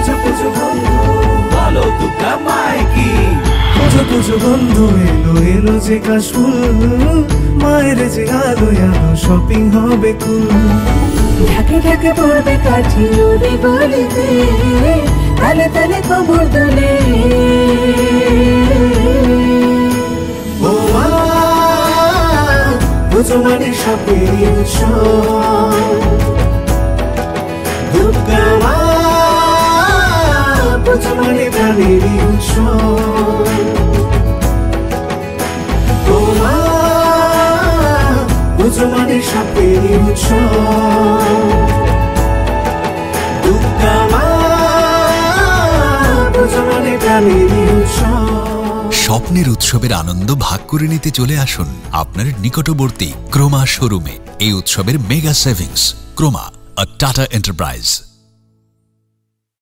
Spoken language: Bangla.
পুজো পুজো বন্ধু বলো দুর্গা মায় কি। পুজো পুজো বন্ধু এলো এলো যে কাশফুল, মায়ের যে আলো আলো শপিং হবে কুল। ঢাকে ঢাকে পড়বে কাঠি উড়ে গলিতে, তালে তালে কোমর দোলে। ও মা পুজো মানে শপিং উৎসব, দুর্গা মা পুজো মানে প্রাণের উৎসব। ও মা পুজো মানে শপিং উৎসব, দুর্গা মা পুজো মানে প্রাণের উৎসব। স্বপ্নের উৎসবের আনন্দ ভাগ করে নিতে চলে আসুন আপনার নিকটবর্তী ক্রোমা শোরুমে। এই উৎসবের মেগা সেভিংস। ক্রোমা, আ টাটা এন্টারপ্রাইজ।